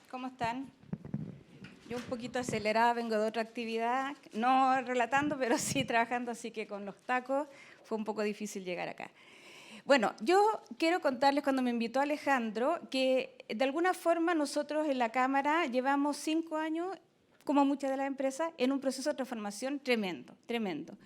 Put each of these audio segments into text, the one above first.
¿Cómo están? Yo un poquito acelerada, vengo de otra actividad, no relatando, pero sí trabajando, así que con los tacos fue un poco difícil llegar acá. Bueno, yo quiero contarles cuando me invitó Alejandro que de alguna forma nosotros en la Cámara llevamos 5 años, como muchas de las empresas, en un proceso de transformación tremendo, tremendo.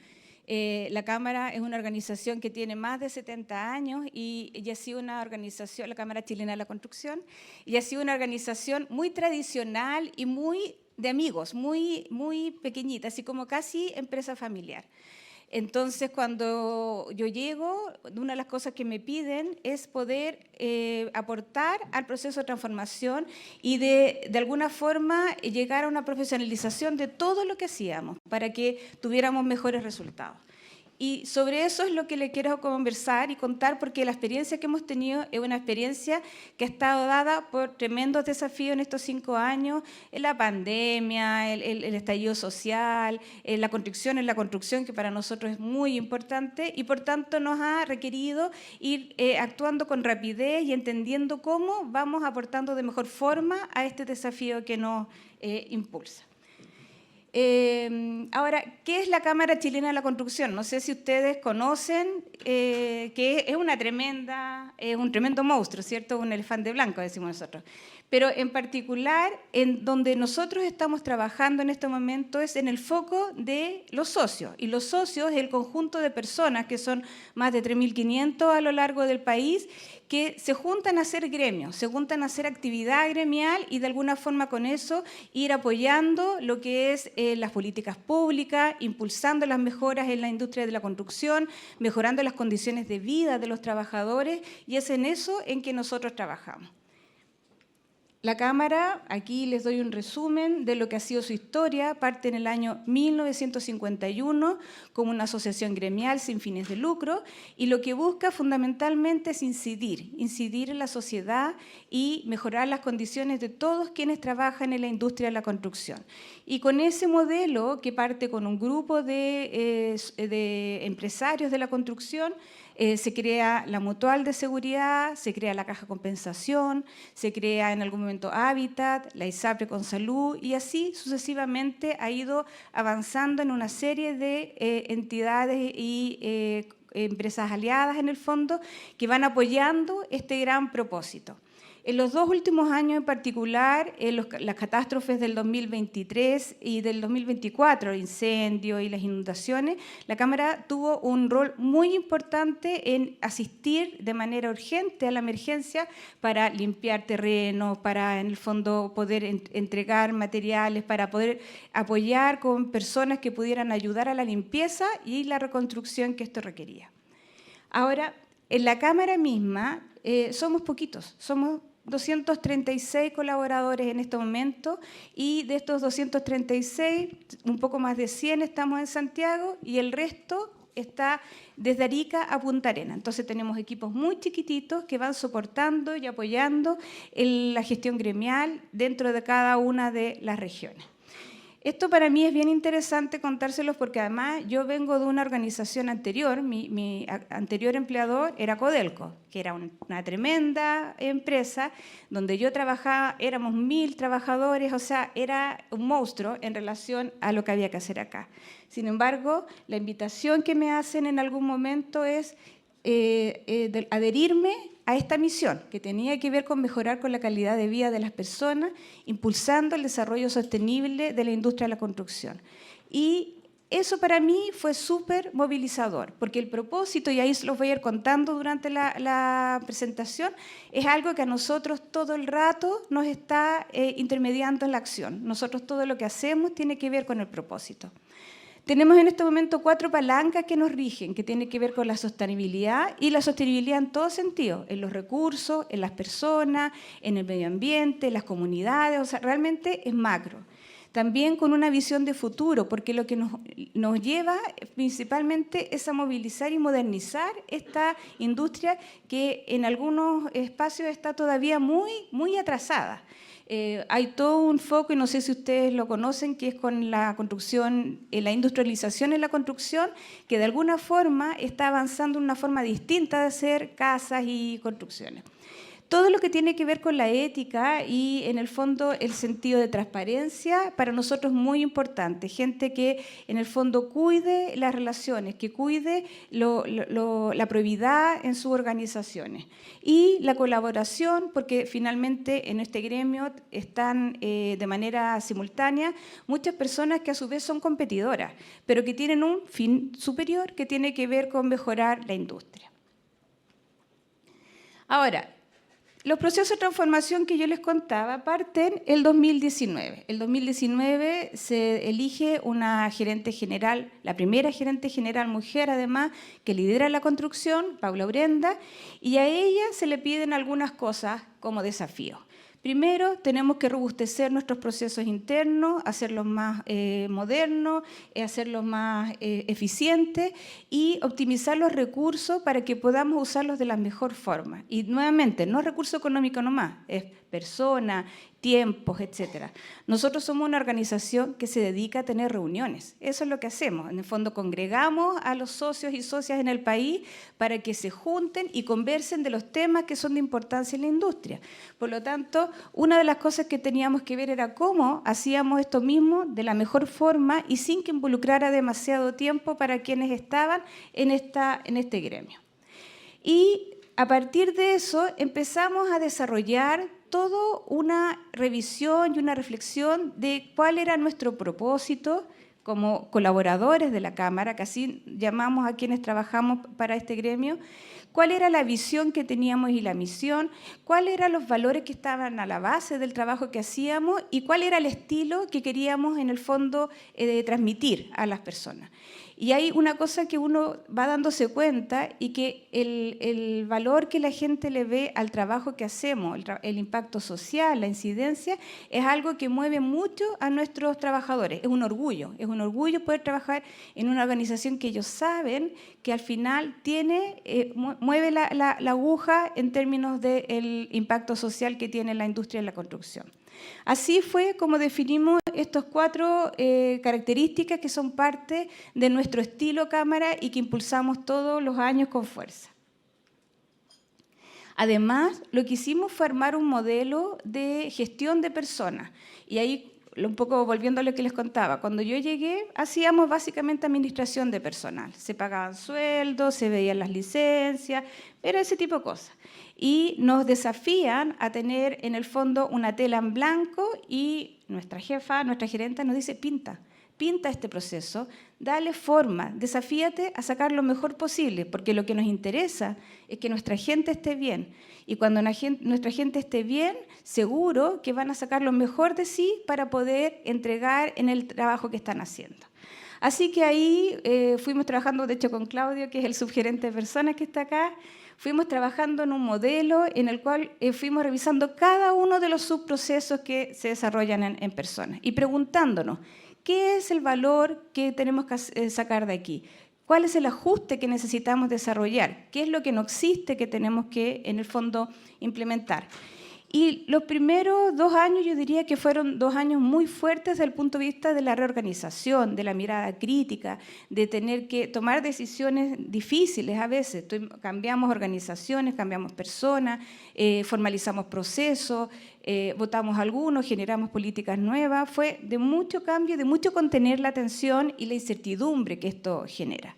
La Cámara es una organización que tiene más de 70 años y ha sido una organización, la Cámara Chilena de la Construcción, y ha sido una organización muy tradicional y muy de amigos, muy pequeñita, así como casi empresa familiar. Entonces, cuando yo llego, una de las cosas que me piden es poder aportar al proceso de transformación y de alguna forma llegar a una profesionalización de todo lo que hacíamos para que tuviéramos mejores resultados. Y sobre eso es lo que le quiero conversar y contar, porque la experiencia que hemos tenido es una experiencia que ha estado dada por tremendos desafíos en estos 5 años, en la pandemia, el estallido social, en la construcción, que para nosotros es muy importante y por tanto nos ha requerido ir actuando con rapidez y entendiendo cómo vamos aportando de mejor forma a este desafío que nos impulsa. Ahora, ¿qué es la Cámara Chilena de la Construcción? No sé si ustedes conocen que es un tremendo monstruo, ¿cierto? Un elefante blanco, decimos nosotros. Pero en particular, en donde nosotros estamos trabajando en este momento es en el foco de los socios. Y los socios es el conjunto de personas, que son más de 3.500 a lo largo del país, que se juntan a hacer gremios, se juntan a hacer actividad gremial y de alguna forma con eso ir apoyando lo que es las políticas públicas, impulsando las mejoras en la industria de la construcción, mejorando las condiciones de vida de los trabajadores, y es en eso en que nosotros trabajamos. La Cámara, aquí les doy un resumen de lo que ha sido su historia. Parte en el año 1951 como una asociación gremial sin fines de lucro y lo que busca fundamentalmente es incidir en la sociedad y mejorar las condiciones de todos quienes trabajan en la industria de la construcción. Y con ese modelo, que parte con un grupo de empresarios de la construcción, se crea la Mutual de Seguridad, se crea la Caja Compensación, se crea en algún momento Hábitat, la ISAPRE con Salud, y así sucesivamente ha ido avanzando en una serie de entidades y empresas aliadas en el fondo que van apoyando este gran propósito. En los 2 últimos años en particular, las catástrofes del 2023 y del 2024, el incendio y las inundaciones, la Cámara tuvo un rol muy importante en asistir de manera urgente a la emergencia para limpiar terrenos, para en el fondo poder entregar materiales, para poder apoyar con personas que pudieran ayudar a la limpieza y la reconstrucción que esto requería. Ahora, en la Cámara misma somos poquitos, somos 236 colaboradores en este momento y de estos 236, un poco más de 100 estamos en Santiago y el resto está desde Arica a Punta Arenas. Entonces tenemos equipos muy chiquititos que van soportando y apoyando la gestión gremial dentro de cada una de las regiones. Esto para mí es bien interesante contárselos porque además yo vengo de una organización anterior, mi anterior empleador era Codelco, que era una tremenda empresa donde yo trabajaba, éramos 1.000 trabajadores, o sea, era un monstruo en relación a lo que había que hacer acá. Sin embargo, la invitación que me hacen en algún momento es adherirme a esta misión, que tenía que ver con mejorar con la calidad de vida de las personas, impulsando el desarrollo sostenible de la industria de la construcción. Y eso para mí fue súper movilizador, porque el propósito, y ahí se los voy a ir contando durante la presentación, es algo que a nosotros todo el rato nos está intermediando en la acción. Nosotros todo lo que hacemos tiene que ver con el propósito. Tenemos en este momento 4 palancas que nos rigen, que tienen que ver con la sostenibilidad y la sostenibilidad en todo sentido, en los recursos, en las personas, en el medio ambiente, en las comunidades, o sea, realmente es macro. También con una visión de futuro, porque lo que nos lleva principalmente es a movilizar y modernizar esta industria que en algunos espacios está todavía muy atrasada. Hay todo un foco, y no sé si ustedes lo conocen, que es con la construcción, la industrialización en la construcción, que de alguna forma está avanzando en una forma distinta de hacer casas y construcciones. todo lo que tiene que ver con la ética y, en el fondo, el sentido de transparencia, para nosotros es muy importante. Gente que, en el fondo, cuide las relaciones, que cuide la probidad en sus organizaciones. Y la colaboración, porque finalmente en este gremio están de manera simultánea muchas personas que a su vez son competidoras, pero que tienen un fin superior que tiene que ver con mejorar la industria. Ahora, los procesos de transformación que yo les contaba parten el 2019. El 2019 se elige una gerente general, la primera gerente general mujer además, que lidera la construcción, Paula Urenda, y a ella se le piden algunas cosas como desafío. Primero, tenemos que robustecer nuestros procesos internos, hacerlos más modernos, hacerlos más eficientes y optimizar los recursos para que podamos usarlos de la mejor forma. Y nuevamente, no recurso económico nomás, es personas, tiempos, etc. Nosotros somos una organización que se dedica a tener reuniones. Eso es lo que hacemos. En el fondo, congregamos a los socios y socias en el país para que se junten y conversen de los temas que son de importancia en la industria. Por lo tanto, una de las cosas que teníamos que ver era cómo hacíamos esto mismo de la mejor forma y sin que involucrara demasiado tiempo para quienes estaban en este gremio. Y a partir de eso empezamos a desarrollar toda una revisión y una reflexión de cuál era nuestro propósito como colaboradores de la Cámara, que así llamamos a quienes trabajamos para este gremio, cuál era la visión que teníamos y la misión, cuáles eran los valores que estaban a la base del trabajo que hacíamos y cuál era el estilo que queríamos en el fondo transmitir a las personas. Y hay una cosa que uno va dándose cuenta y que el valor que la gente le ve al trabajo que hacemos, el impacto social, la incidencia, es algo que mueve mucho a nuestros trabajadores. Es un orgullo poder trabajar en una organización que ellos saben que al final mueve la aguja en términos del impacto social que tiene la industria de la construcción. Así fue como definimos estas 4 características que son parte de nuestro estilo Cámara y que impulsamos todos los años con fuerza. Además, lo que hicimos fue armar un modelo de gestión de personas. Y ahí, un poco volviendo a lo que les contaba, cuando yo llegué, hacíamos básicamente administración de personal. Se pagaban sueldos, se veían las licencias, era ese tipo de cosas. Y nos desafían a tener en el fondo una tela en blanco y nuestra jefa, nuestra gerenta nos dice, pinta este proceso, dale forma, desafíate a sacar lo mejor posible, porque lo que nos interesa es que nuestra gente esté bien. Y cuando nuestra gente esté bien, seguro que van a sacar lo mejor de sí para poder entregar en el trabajo que están haciendo. Así que ahí fuimos trabajando, de hecho, con Claudio, que es el subgerente de personas que está acá, fuimos trabajando en un modelo en el cual fuimos revisando cada uno de los subprocesos que se desarrollan en personas y preguntándonos, ¿qué es el valor que tenemos que sacar de aquí? ¿Cuál es el ajuste que necesitamos desarrollar? ¿Qué es lo que no existe que tenemos que, en el fondo, implementar? Y los primeros 2 años yo diría que fueron 2 años muy fuertes desde el punto de vista de la reorganización, de la mirada crítica, de tener que tomar decisiones difíciles a veces. Cambiamos organizaciones, cambiamos personas, formalizamos procesos, votamos algunos, generamos políticas nuevas. Fue de mucho cambio, de mucho contener la tensión y la incertidumbre que esto genera.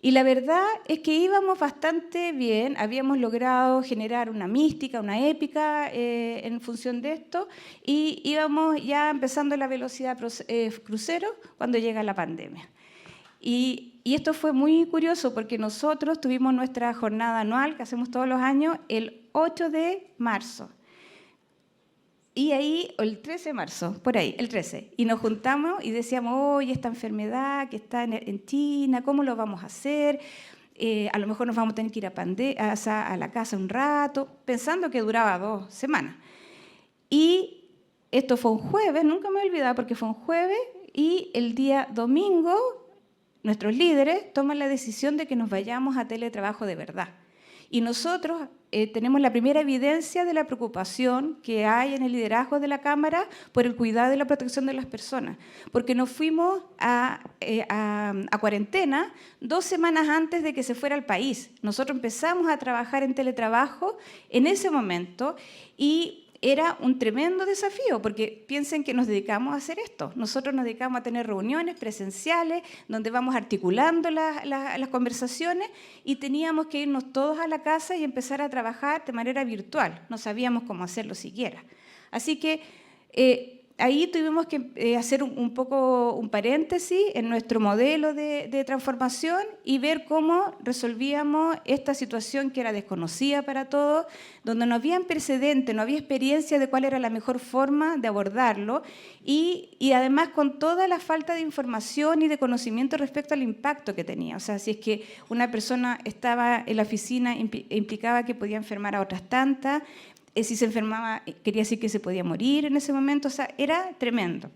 Y la verdad es que íbamos bastante bien, habíamos logrado generar una mística, una épica en función de esto, y íbamos ya empezando la velocidad crucero cuando llega la pandemia. Y esto fue muy curioso porque nosotros tuvimos nuestra jornada anual, que hacemos todos los años, el 8 de marzo. Y ahí, el 13 de marzo, por ahí, el 13, y nos juntamos y decíamos, oye, esta enfermedad que está en China, ¿cómo lo vamos a hacer? A lo mejor nos vamos a tener que ir a la casa un rato, pensando que duraba 2 semanas. Y esto fue un jueves, nunca me he olvidado porque fue un jueves, y el día domingo nuestros líderes toman la decisión de que nos vayamos a teletrabajo de verdad. Y nosotros tenemos la primera evidencia de la preocupación que hay en el liderazgo de la Cámara por el cuidado y la protección de las personas, porque nos fuimos a cuarentena 2 semanas antes de que se fuera al país. Nosotros empezamos a trabajar en teletrabajo en ese momento y era un tremendo desafío, porque piensen que nos dedicamos a hacer esto. Nosotros nos dedicamos a tener reuniones presenciales donde vamos articulando las conversaciones y teníamos que irnos todos a la casa y empezar a trabajar de manera virtual. No sabíamos cómo hacerlo siquiera. Así que ahí tuvimos que hacer un poco un paréntesis en nuestro modelo de transformación y ver cómo resolvíamos esta situación que era desconocida para todos, donde no había precedente, no había experiencia de cuál era la mejor forma de abordarlo y además con toda la falta de información y de conocimiento respecto al impacto que tenía. O sea, si es que una persona estaba en la oficina, implicaba que podía enfermar a otras tantas. Si se enfermaba, quería decir que se podía morir en ese momento, o sea, era tremendo.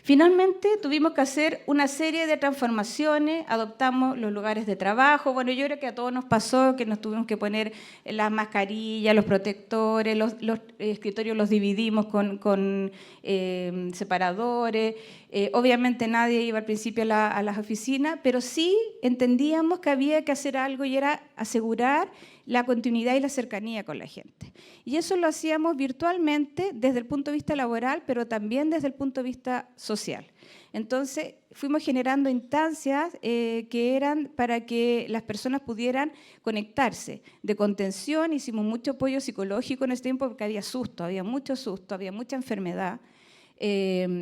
Finalmente tuvimos que hacer una serie de transformaciones, adoptamos los lugares de trabajo. Bueno, yo creo que a todos nos pasó que nos tuvimos que poner las mascarillas, los protectores, los escritorios los dividimos con separadores. Obviamente nadie iba al principio a las oficinas, pero sí entendíamos que había que hacer algo y era asegurar la continuidad y la cercanía con la gente. Y eso lo hacíamos virtualmente desde el punto de vista laboral, pero también desde el punto de vista social. Entonces, fuimos generando instancias que eran para que las personas pudieran conectarse. De contención, hicimos mucho apoyo psicológico en ese tiempo porque había susto, había mucho susto, había mucha enfermedad.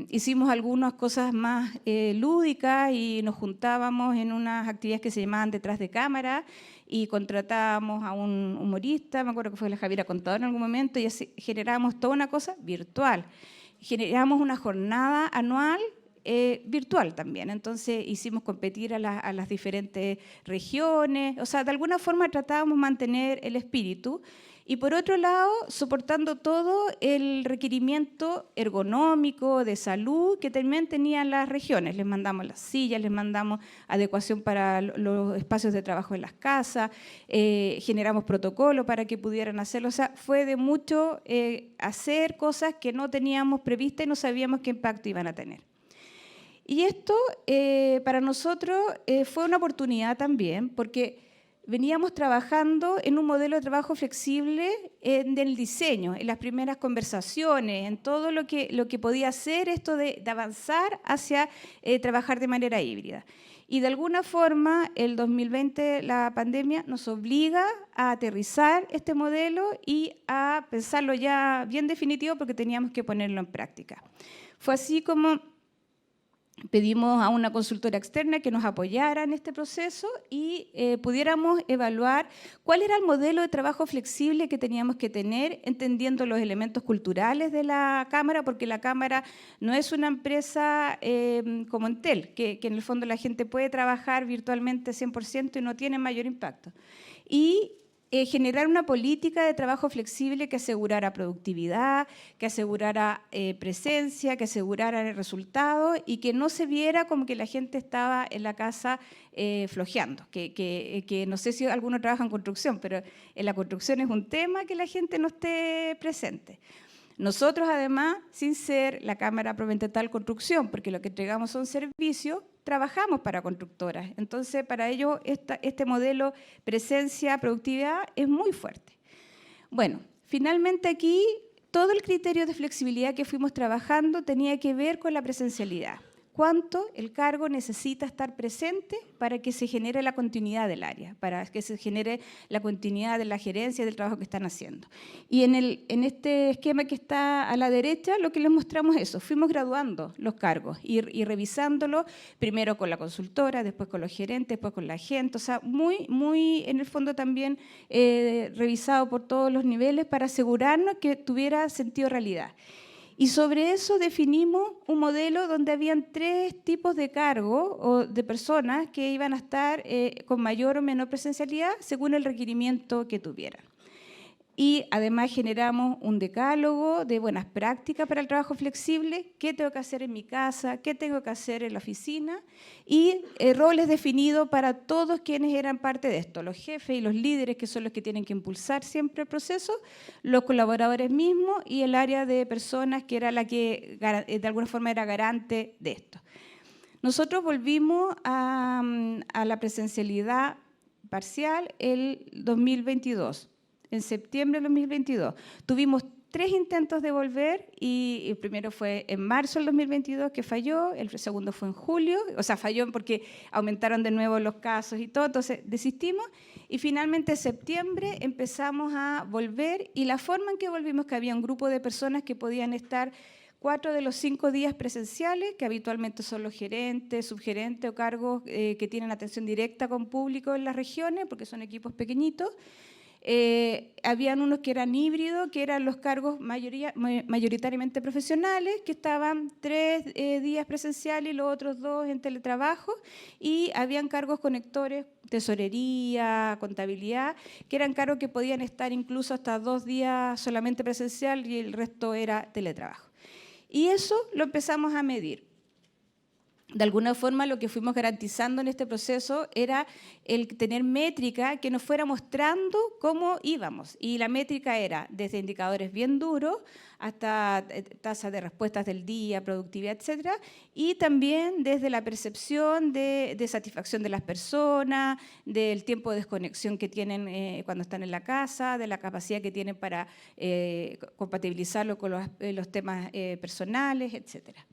Hicimos algunas cosas más lúdicas y nos juntábamos en unas actividades que se llamaban detrás de cámara y contratábamos a un humorista, me acuerdo que fue la Javiera Contador en algún momento, y así generamos toda una cosa virtual. Generamos una jornada anual virtual también, entonces hicimos competir a las diferentes regiones, o sea, de alguna forma tratábamos de mantener el espíritu. Y por otro lado, soportando todo el requerimiento ergonómico, de salud, que también tenían las regiones. Les mandamos las sillas, les mandamos adecuación para los espacios de trabajo en las casas, generamos protocolos para que pudieran hacerlo. O sea, fue de mucho hacer cosas que no teníamos previstas y no sabíamos qué impacto iban a tener. Y esto para nosotros fue una oportunidad también, porque veníamos trabajando en un modelo de trabajo flexible en el diseño, en las primeras conversaciones, en todo lo que podía hacer esto de avanzar hacia trabajar de manera híbrida. Y de alguna forma, el 2020, la pandemia, nos obliga a aterrizar este modelo y a pensarlo ya bien definitivo porque teníamos que ponerlo en práctica. Fue así como pedimos a una consultora externa que nos apoyara en este proceso y pudiéramos evaluar cuál era el modelo de trabajo flexible que teníamos que tener, entendiendo los elementos culturales de la Cámara, porque la Cámara no es una empresa como Entel, que en el fondo la gente puede trabajar virtualmente 100% y no tiene mayor impacto. Y generar una política de trabajo flexible que asegurara productividad, que asegurara presencia, que asegurara el resultado y que no se viera como que la gente estaba en la casa flojeando. Que no sé si algunos trabajan en construcción, pero en la construcción es un tema que la gente no esté presente. Nosotros, además, sin ser la Cámara propiamente tal construcción, porque lo que entregamos son servicios, trabajamos para constructoras. Entonces, para ellos, este modelo presencia, productividad es muy fuerte. Bueno, finalmente aquí, todo el criterio de flexibilidad que fuimos trabajando tenía que ver con la presencialidad. Cuánto el cargo necesita estar presente para que se genere la continuidad del área, para que se genere la continuidad de la gerencia del trabajo que están haciendo. Y en este esquema que está a la derecha, lo que les mostramos es eso, fuimos graduando los cargos y revisándolos, primero con la consultora, después con los gerentes, después con la gente, o sea, muy en el fondo también revisado por todos los niveles para asegurarnos que tuviera sentido realidad. Y sobre eso definimos un modelo donde habían 3 tipos de cargo o de personas que iban a estar con mayor o menor presencialidad según el requerimiento que tuvieran. y además generamos un decálogo de buenas prácticas para el trabajo flexible, qué tengo que hacer en mi casa, qué tengo que hacer en la oficina, y roles definidos para todos quienes eran parte de esto, los jefes y los líderes, que son los que tienen que impulsar siempre el proceso, los colaboradores mismos y el área de personas, que era la que de alguna forma era garante de esto. Nosotros volvimos a la presencialidad parcial el 2022. En septiembre del 2022. Tuvimos 3 intentos de volver y el primero fue en marzo del 2022 que falló, el segundo fue en julio, o sea, falló porque aumentaron de nuevo los casos y todo, entonces desistimos y finalmente en septiembre empezamos a volver y la forma en que volvimos, que había un grupo de personas que podían estar 4 de los 5 días presenciales, que habitualmente son los gerentes, subgerentes o cargos que tienen atención directa con público en las regiones, porque son equipos pequeñitos. Habían unos que eran híbridos, que eran los cargos mayoritariamente profesionales, que estaban 3 días presenciales y los otros 2 en teletrabajo, y habían cargos conectores, tesorería, contabilidad, que eran cargos que podían estar incluso hasta 2 días solamente presencial y el resto era teletrabajo. Y eso lo empezamos a medir. De alguna forma lo que fuimos garantizando en este proceso era el tener métrica que nos fuera mostrando cómo íbamos. Y la métrica era desde indicadores bien duros hasta tasa de respuestas del día, productividad, etcétera, y también desde la percepción de satisfacción de las personas, del tiempo de desconexión que tienen cuando están en la casa, de la capacidad que tienen para compatibilizarlo con los temas personales, etcétera.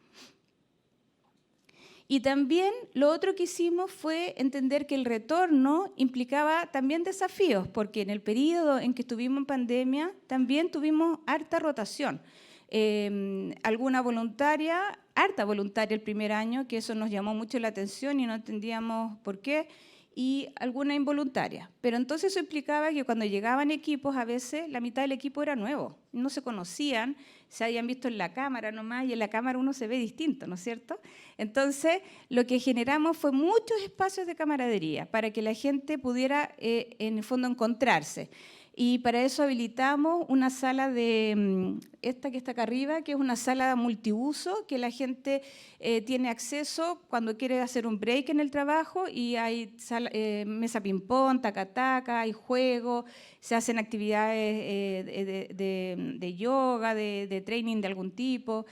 Y también lo otro que hicimos fue entender que el retorno implicaba también desafíos, porque en el periodo en que estuvimos en pandemia también tuvimos harta rotación. Alguna voluntaria, harta voluntaria el primer año, que eso nos llamó mucho la atención y no entendíamos por qué, y alguna involuntaria. Pero entonces eso implicaba que cuando llegaban equipos, a veces la mitad del equipo era nuevo, no se conocían, se habían visto en la cámara nomás, y en la cámara uno se ve distinto, ¿no es cierto? Entonces, lo que generamos fue muchos espacios de camaradería para que la gente pudiera, en el fondo, encontrarse. Y para eso habilitamos una sala de, esta que está acá arriba, que es una sala multiuso, que la gente tiene acceso cuando quiere hacer un break en el trabajo, y hay mesa ping-pong, taca-taca, hay juegos, se hacen actividades de yoga, de training de algún tipo.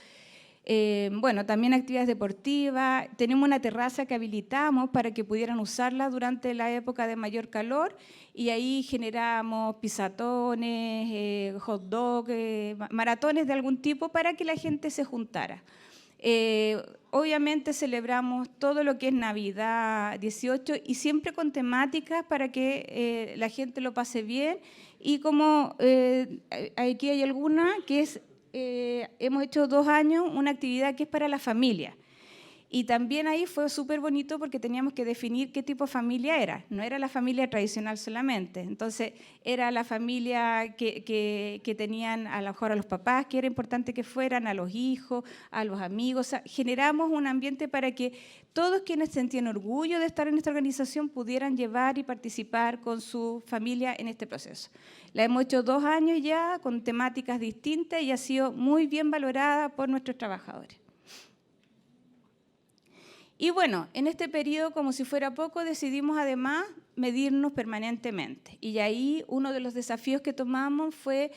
Bueno, también actividades deportivas. Tenemos una terraza que habilitamos para que pudieran usarla durante la época de mayor calor, y ahí generamos pisatones, hot dog, maratones de algún tipo para que la gente se juntara. Obviamente celebramos todo lo que es Navidad, 18, y siempre con temáticas para que la gente lo pase bien, y como aquí hay alguna que es, hemos hecho 2 años una actividad que es para la familia. Y también ahí fue súper bonito porque teníamos que definir qué tipo de familia era. No era la familia tradicional solamente. Entonces, era la familia que tenían a lo mejor a los papás, que era importante que fueran, a los hijos, a los amigos. O sea, generamos un ambiente para que todos quienes sentían orgullo de estar en esta organización pudieran llevar y participar con su familia en este proceso. La hemos hecho 2 años ya con temáticas distintas y ha sido muy bien valorada por nuestros trabajadores. Y bueno, en este periodo, como si fuera poco, decidimos además medirnos permanentemente. Y ahí uno de los desafíos que tomamos fue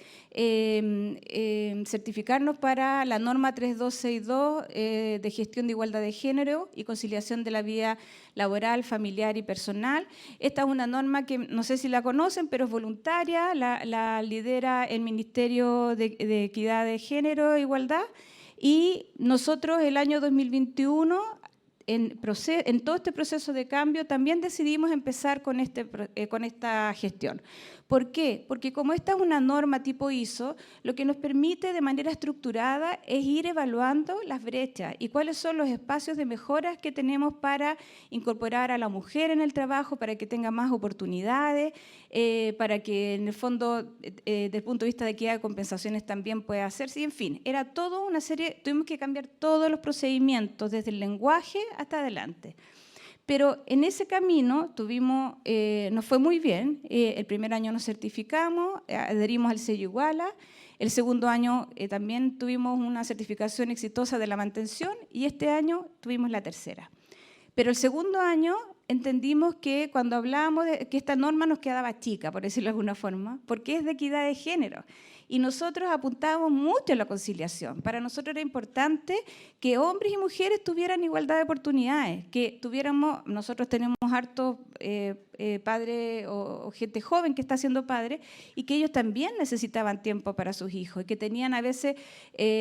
certificarnos para la norma 3262 de gestión de igualdad de género y conciliación de la vida laboral, familiar y personal. Esta es una norma que no sé si la conocen, pero es voluntaria, la lidera el Ministerio de Equidad de Género e Igualdad. Y nosotros el año 2021... En todo este proceso de cambio también decidimos empezar con esta gestión. ¿Por qué? Porque como esta es una norma tipo ISO, lo que nos permite de manera estructurada es ir evaluando las brechas y cuáles son los espacios de mejoras que tenemos para incorporar a la mujer en el trabajo, para que tenga más oportunidades, para que en el fondo, desde el punto de vista de equidad de compensaciones también pueda hacerse. Y en fin, era toda una serie, tuvimos que cambiar todos los procedimientos, desde el lenguaje hasta adelante. Pero en ese camino nos fue muy bien. El primer año nos certificamos, adherimos al sello Iguala. El segundo año también tuvimos una certificación exitosa de la mantención y este año tuvimos la tercera. Pero el segundo año entendimos que cuando hablábamos de que esta norma nos quedaba chica, por decirlo de alguna forma, porque es de equidad de género. Y nosotros apuntábamos mucho a la conciliación. Para nosotros era importante que hombres y mujeres tuvieran igualdad de oportunidades, que tuviéramos, nosotros tenemos hartos padres o gente joven que está siendo padre, y que ellos también necesitaban tiempo para sus hijos, y que tenían a veces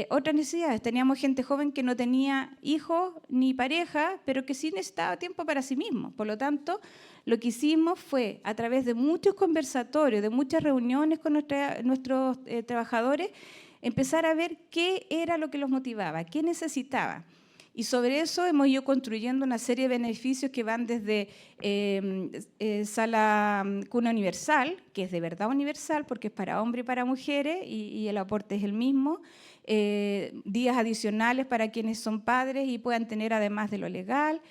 otras necesidades. Teníamos gente joven que no tenía hijos ni pareja, pero que sí necesitaba tiempo para sí mismo. Por lo tanto, lo que hicimos fue, a través de muchos conversatorios, de muchas reuniones con nuestros trabajadores, empezar a ver qué era lo que los motivaba, qué necesitaban. Y sobre eso hemos ido construyendo una serie de beneficios que van desde sala cuna universal, que es de verdad universal porque es para hombres y para mujeres y el aporte es el mismo, días adicionales para quienes son padres y puedan tener además de lo legal.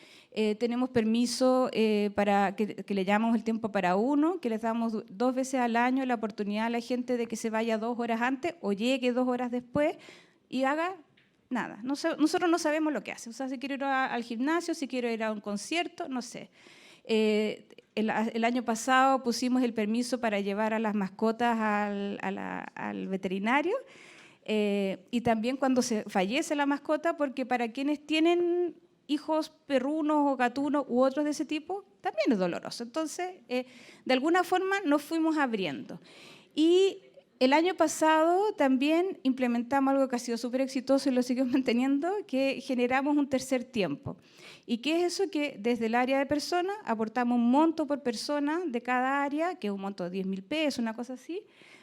Tenemos permiso para que le llamamos el tiempo para uno, que les damos 2 veces al año la oportunidad a la gente de que se vaya 2 horas antes o llegue 2 horas después y haga nada. Nosotros no sabemos lo que hace. O sea, si quiero ir al gimnasio, si quiero ir a un concierto, no sé. El año pasado pusimos el permiso para llevar a las mascotas al veterinario y también cuando se fallece la mascota, porque para quienes tienen hijos perrunos o gatunos u otros de ese tipo, también es doloroso. Entonces, de alguna forma nos fuimos abriendo. Y el año pasado también implementamos algo que ha sido súper exitoso y lo seguimos manteniendo, que generamos un tercer tiempo. ¿Y qué es eso? Que desde el área de personas aportamos un monto por persona de cada área, que es un monto de 10.000 pesos, una cosa así,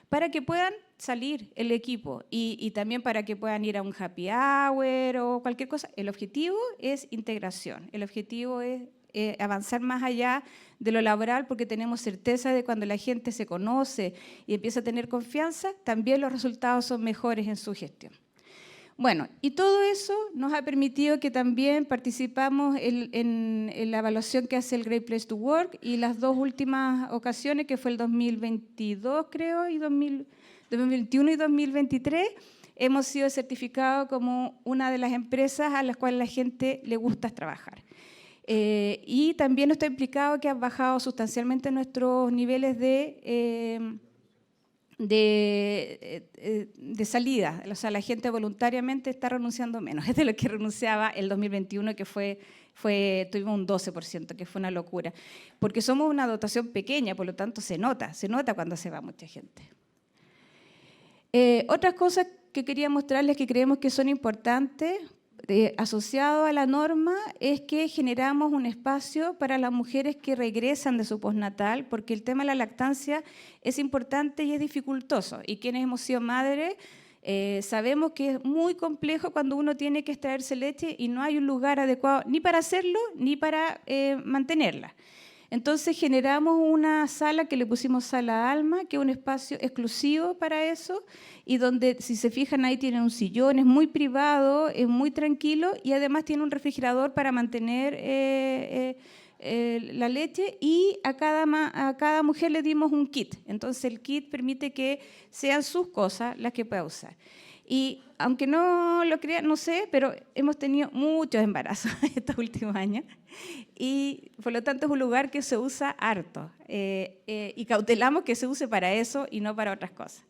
para que puedan salir el equipo y también para que puedan ir a un happy hour o cualquier cosa. El objetivo es integración, el objetivo es avanzar más allá de lo laboral, porque tenemos certeza de cuando la gente se conoce y empieza a tener confianza, también los resultados son mejores en su gestión. Bueno, y todo eso nos ha permitido que también participamos en la evaluación que hace el Great Place to Work, y las 2 últimas ocasiones, que fue el 2022 creo, y 2021 y 2023, hemos sido certificados como una de las empresas a las cuales la gente le gusta trabajar. Y también está implicado que han bajado sustancialmente nuestros niveles de salida. O sea, la gente voluntariamente está renunciando menos. Es de lo que renunciaba el 2021, que tuvimos un 12%, que fue una locura. Porque somos una dotación pequeña, por lo tanto se nota cuando se va mucha gente. Otras cosas que quería mostrarles que creemos que son importantes, asociado a la norma, es que generamos un espacio para las mujeres que regresan de su postnatal, porque el tema de la lactancia es importante y es dificultoso. Y quienes hemos sido madres sabemos que es muy complejo cuando uno tiene que extraerse leche y no hay un lugar adecuado ni para hacerlo ni para mantenerla. Entonces generamos una sala que le pusimos Sala Alma, que es un espacio exclusivo para eso, y donde, si se fijan, ahí tiene un sillón, es muy privado, es muy tranquilo, y además tiene un refrigerador para mantener la leche, y a cada mujer le dimos un kit. Entonces el kit permite que sean sus cosas las que pueda usar. Y aunque no lo crean, no sé, pero hemos tenido muchos embarazos estos últimos años y por lo tanto es un lugar que se usa harto y cautelamos que se use para eso y no para otras cosas.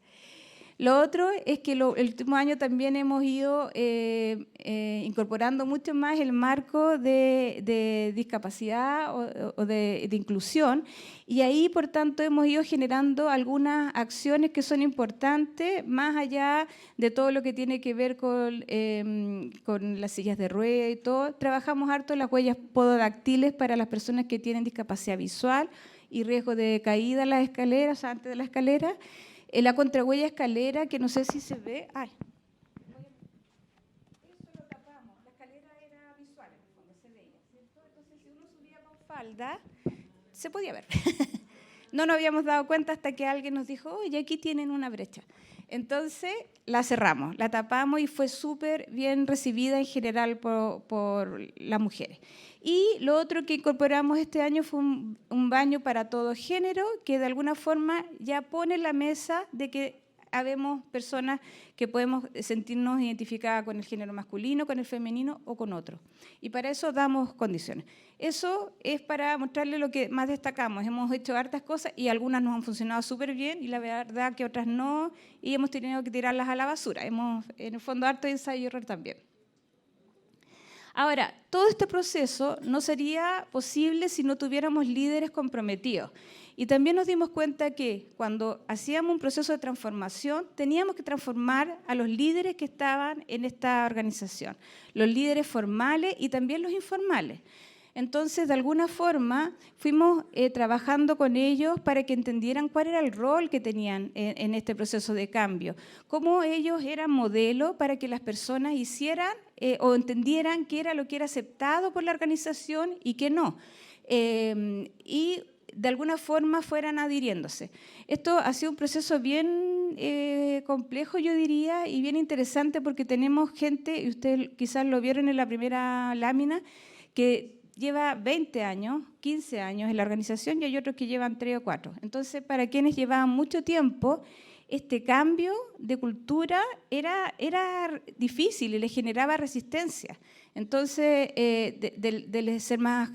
Lo otro es que el último año también hemos ido incorporando mucho más el marco de discapacidad o de inclusión, y ahí, por tanto, hemos ido generando algunas acciones que son importantes, más allá de todo lo que tiene que ver con las sillas de rueda y todo. Trabajamos harto las huellas pododactiles para las personas que tienen discapacidad visual y riesgo de caída en las escaleras, o sea, antes de la escalera. La contrahuella escalera, que no sé si se ve. Ay. Eso lo tapamos. La escalera era visual, en el fondo se veía, ¿cierto? Entonces, si uno subía con falda, se podía ver. No nos habíamos dado cuenta hasta que alguien nos dijo, oye, aquí tienen una brecha. Entonces la cerramos, la tapamos y fue súper bien recibida en general por las mujeres. Y lo otro que incorporamos este año fue un baño para todo género, que de alguna forma ya pone en la mesa de que habemos personas que podemos sentirnos identificadas con el género masculino, con el femenino o con otro. Y para eso damos condiciones. Eso es para mostrarles lo que más destacamos. Hemos hecho hartas cosas y algunas nos han funcionado súper bien y la verdad que otras no, y hemos tenido que tirarlas a la basura. Hemos, en el fondo, harto de ensayo y error también. Ahora, todo este proceso no sería posible si no tuviéramos líderes comprometidos. Y también nos dimos cuenta que cuando hacíamos un proceso de transformación, teníamos que transformar a los líderes que estaban en esta organización, los líderes formales y también los informales. Entonces, de alguna forma, fuimos trabajando con ellos para que entendieran cuál era el rol que tenían en este proceso de cambio, cómo ellos eran modelo para que las personas hicieran o entendieran qué era lo que era aceptado por la organización y qué no. Y de alguna forma fueran adhiriéndose. Esto ha sido un proceso bien complejo, yo diría, y bien interesante porque tenemos gente, y ustedes quizás lo vieron en la primera lámina, que lleva 20 años, 15 años en la organización y hay otros que llevan 3 o 4. Entonces, para quienes llevaban mucho tiempo, este cambio de cultura era difícil y les generaba resistencia. Entonces, de ser más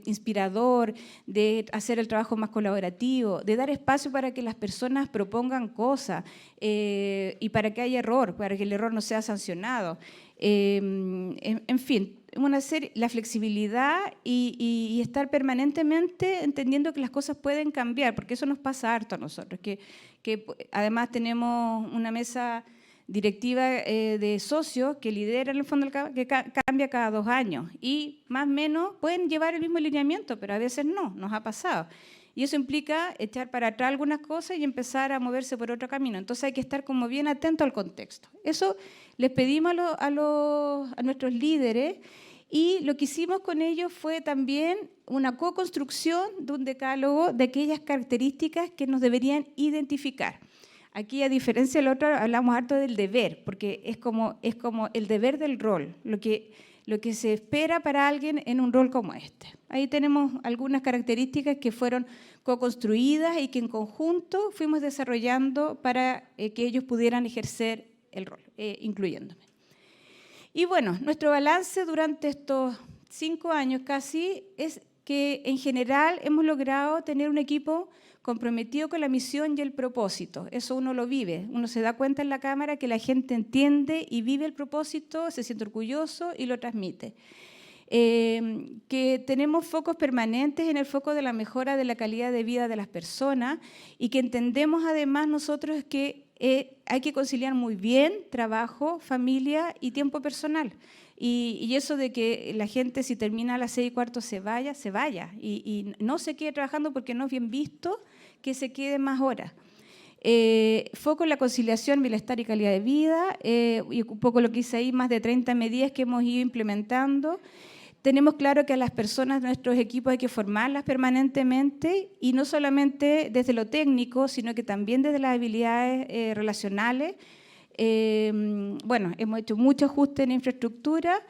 inspirador, de hacer el trabajo más colaborativo, de dar espacio para que las personas propongan cosas y para que haya error, para que el error no sea sancionado. En fin, la flexibilidad y estar permanentemente entendiendo que las cosas pueden cambiar, porque eso nos pasa harto a nosotros, que además tenemos una mesa directiva de socios que lidera en el fondo que cambia cada 2 años y más o menos pueden llevar el mismo lineamiento, pero a veces no, nos ha pasado. Y eso implica echar para atrás algunas cosas y empezar a moverse por otro camino. Entonces hay que estar como bien atento al contexto. Eso les pedimos a nuestros líderes y lo que hicimos con ellos fue también una co-construcción de un decálogo de aquellas características que nos deberían identificar. Aquí, a diferencia del otro, hablamos harto del deber, porque es como el deber del rol, lo que se espera para alguien en un rol como este. Ahí tenemos algunas características que fueron co-construidas y que en conjunto fuimos desarrollando para que ellos pudieran ejercer el rol, incluyéndome. Y bueno, nuestro balance durante estos 5 años casi es que en general hemos logrado tener un equipo comprometido con la misión y el propósito. Eso uno lo vive, uno se da cuenta en la cámara que la gente entiende y vive el propósito, se siente orgulloso y lo transmite. Que tenemos focos permanentes en el foco de la mejora de la calidad de vida de las personas y que entendemos además nosotros que hay que conciliar muy bien trabajo, familia y tiempo personal. Y eso de que la gente si termina a las 6:15 se vaya y no se quede trabajando porque no es bien visto que se quede más horas. Foco en la conciliación, bienestar y calidad de vida, y un poco lo que hice ahí, más de 30 medidas que hemos ido implementando. Tenemos claro que a las personas de nuestros equipos hay que formarlas permanentemente y no solamente desde lo técnico, sino que también desde las habilidades relacionales. Bueno, hemos hecho mucho ajuste en infraestructura,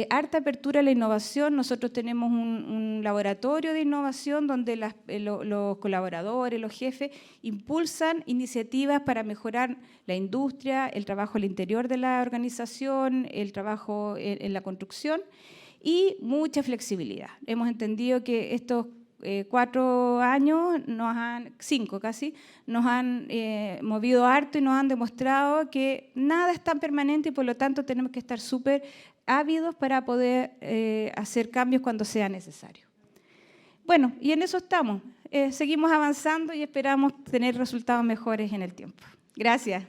harta apertura a la innovación. Nosotros tenemos un laboratorio de innovación donde los colaboradores, los jefes, impulsan iniciativas para mejorar la industria, el trabajo al interior de la organización, el trabajo en la construcción y mucha flexibilidad. Hemos entendido que estos 4 años, 5 casi, nos han movido harto y nos han demostrado que nada es tan permanente y por lo tanto tenemos que estar súper ávidos para poder hacer cambios cuando sea necesario. Bueno, y en eso estamos. Seguimos avanzando y esperamos tener resultados mejores en el tiempo. Gracias.